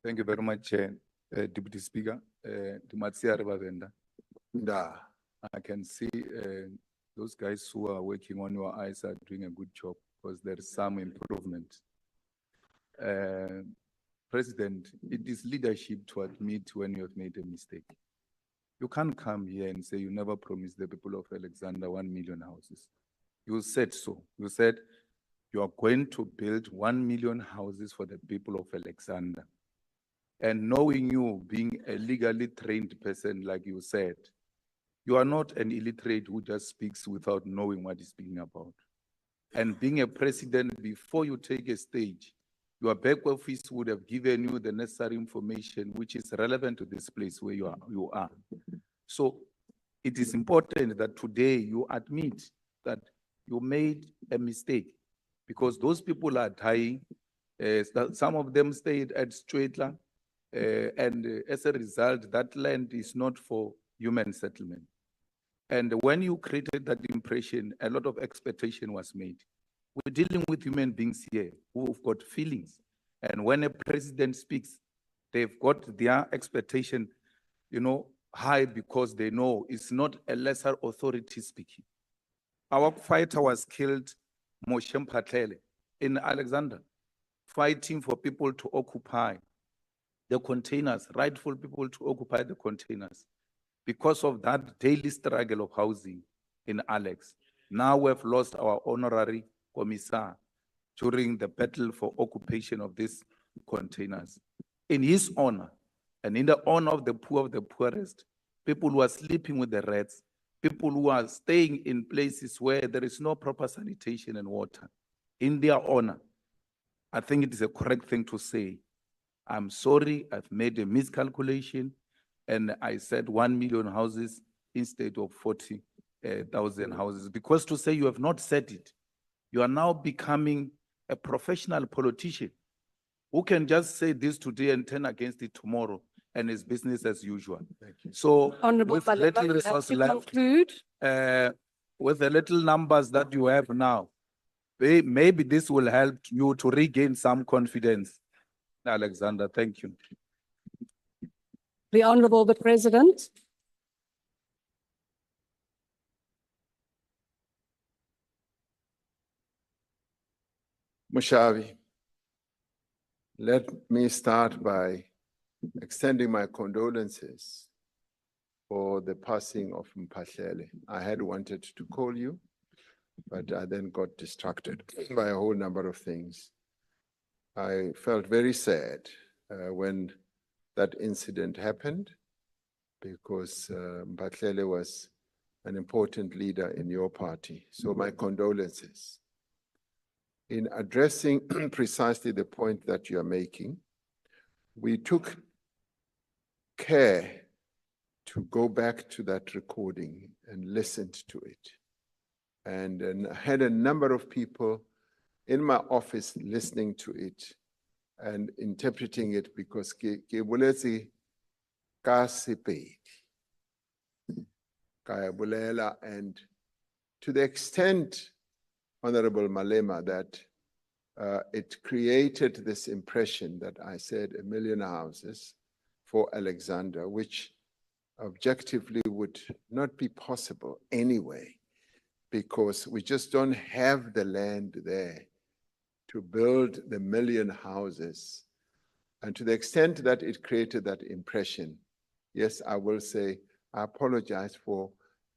Thank you very much, Deputy Speaker. I can see those guys who are working on your eyes are doing a good job because there is some improvement. President, it is leadership to admit when you have made a mistake. You can't come here and say you never promised the people of Alexander 1 million houses. You said so. You said you are going to build 1 million houses for the people of Alexander. And knowing you being a legally trained person, like you said, you are not an illiterate who just speaks without knowing what he's speaking about. And being a president, before you take a stage, your back office would have given you the necessary information which is relevant to this place where you are. So it is important that today you admit that you made a mistake because those people are dying. Some of them stayed at Stradler, and as a result, that land is not for human settlement. And when you created that impression, a lot of expectation was made. We're dealing with human beings here who've got feelings. And when a president speaks, they've got their expectation, high because they know it's not a lesser authority speaking. Our fighter was killed, Moshe Mphatlele, in Alexander, fighting for people to occupy the containers, rightful people to occupy the containers. Because of that daily struggle of housing in Alex, now we've lost our honorary commissar during the battle for occupation of these containers. In his honor, and in the honor of the poorest, people who are sleeping with the rats, people who are staying in places where there is no proper sanitation and water, in their honor, I think it is a correct thing to say, I'm sorry, I've made a miscalculation, and I said 1 million houses instead of 40,000 houses. Because to say you have not said it, you are now becoming a professional politician who can just say this today and turn against it tomorrow, and it's business as usual. Thank you. So Honourable with Malema, little you have resource to left, conclude. with the little numbers that you have now, maybe this will help you to regain some confidence. Alexander, thank you. The Honourable the President. Mushavi, let me start by extending my condolences for the passing of Mphatlele. I had wanted to call you, but I then got distracted by a whole number of things. I felt very sad when that incident happened because Mphatlele was an important leader in your party. So my condolences. In addressing precisely the point that you are making, we took care to go back to that recording and listened to it. And had a number of people in my office listening to it and interpreting it because ke boletse ka sepedi, ka bolela, and to the extent, Honorable Malema, that it created this impression that I said 1 million houses for Alexander, which objectively would not be possible anyway, because we just don't have the land there to build the 1 million houses. And to the extent that it created that impression, yes, I will say, I apologize for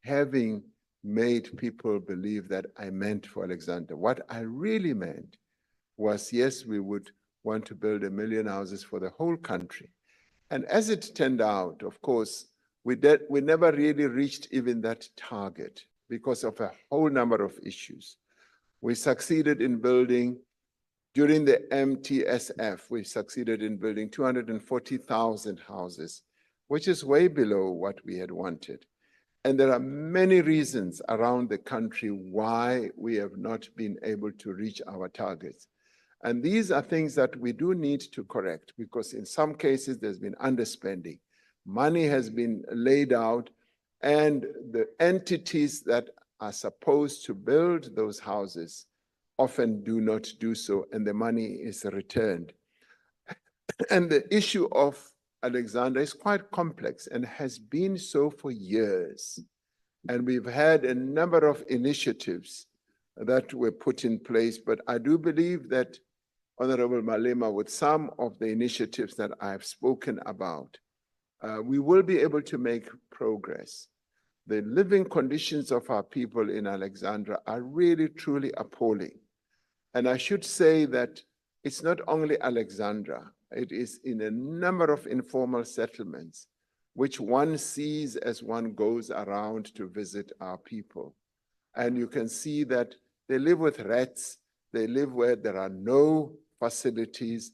having made people believe that I meant for Alexander. What I really meant was, yes, we would want to build 1 million houses for the whole country. And as it turned out, of course, we never really reached even that target because of a whole number of issues. We succeeded in building, during the MTSF, we succeeded in building 240,000 houses, which is way below what we had wanted. And there are many reasons around the country why we have not been able to reach our targets. And these are things that we do need to correct, because in some cases there's been underspending. Money has been laid out, and the entities that are supposed to build those houses often do not do so, and the money is returned. And the issue of Alexandra is quite complex and has been so for years. And we've had a number of initiatives that were put in place, but I do believe that Honorable Malema, with some of the initiatives that I've spoken about, we will be able to make progress. The living conditions of our people in Alexandra are really, truly appalling. And I should say that it's not only Alexandra, it is in a number of informal settlements, which one sees as one goes around to visit our people. And you can see that they live with rats, they live where there are no facilities,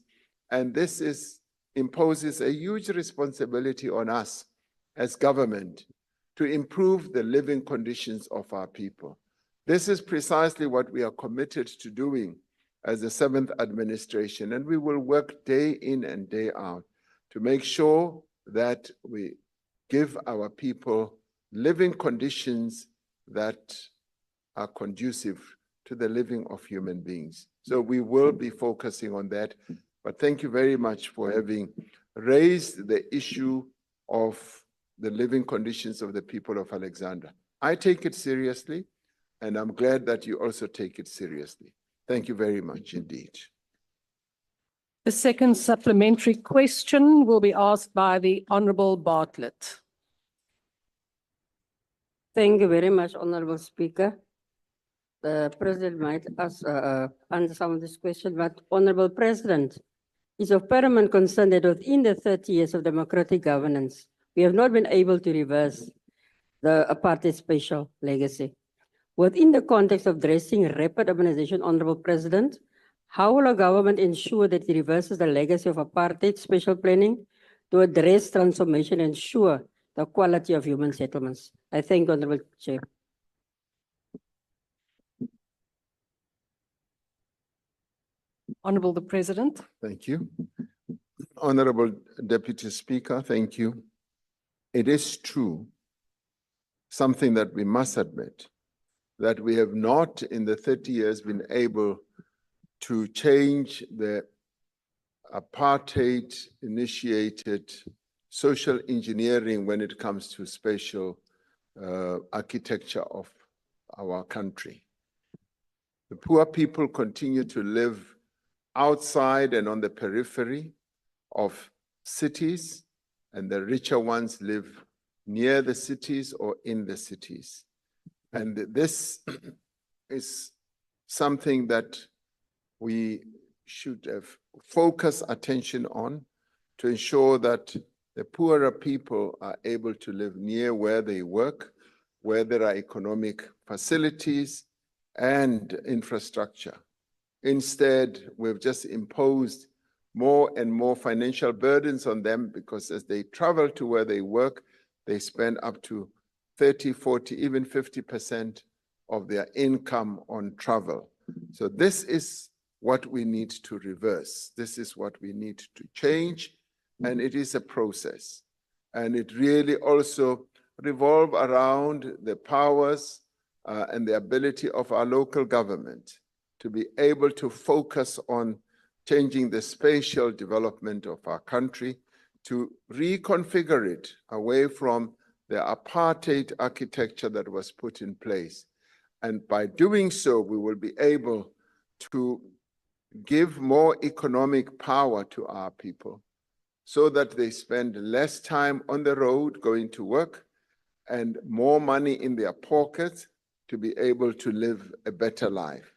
and this imposes a huge responsibility on us as government to improve the living conditions of our people. This is precisely what we are committed to doing as the 7th administration, and we will work day in and day out to make sure that we give our people living conditions that are conducive to the living of human beings. So we will be focusing on that. But thank you very much for having raised the issue of the living conditions of the people of Alexandra. I take it seriously, and I'm glad that you also take it seriously. Thank you very much indeed. The second supplementary question will be asked by the Honourable Bartlett. Thank you very much, Honourable Speaker. The President might answer some of this question, but Honourable President, it's of paramount concern that within the 30 years of democratic governance, we have not been able to reverse the apartheid spatial legacy. Within the context of addressing rapid urbanization, Honourable President, how will our government ensure that it reverses the legacy of apartheid spatial planning to address transformation and ensure the quality of human settlements? I thank you, Honourable Chair. Honourable the President. Thank you. Honorable Deputy Speaker, thank you. It is true, something that we must admit, that we have not in the 30 years been able to change the apartheid-initiated social engineering when it comes to spatial architecture of our country. The poor people continue to live outside and on the periphery of cities, and the richer ones live near the cities or in the cities. And this is something that we should have focused attention on to ensure that the poorer people are able to live near where they work, where there are economic facilities and infrastructure. Instead, we've just imposed more and more financial burdens on them because as they travel to where they work, they spend up to 30, 40, even 50% of their income on travel. So this is what we need to reverse. This is what we need to change, and it is a process. And it really also revolves around the powers and the ability of our local government to be able to focus on changing the spatial development of our country, to reconfigure it away from the apartheid architecture that was put in place. And by doing so, we will be able to give more economic power to our people so that they spend less time on the road going to work and more money in their pockets to be able to live a better life.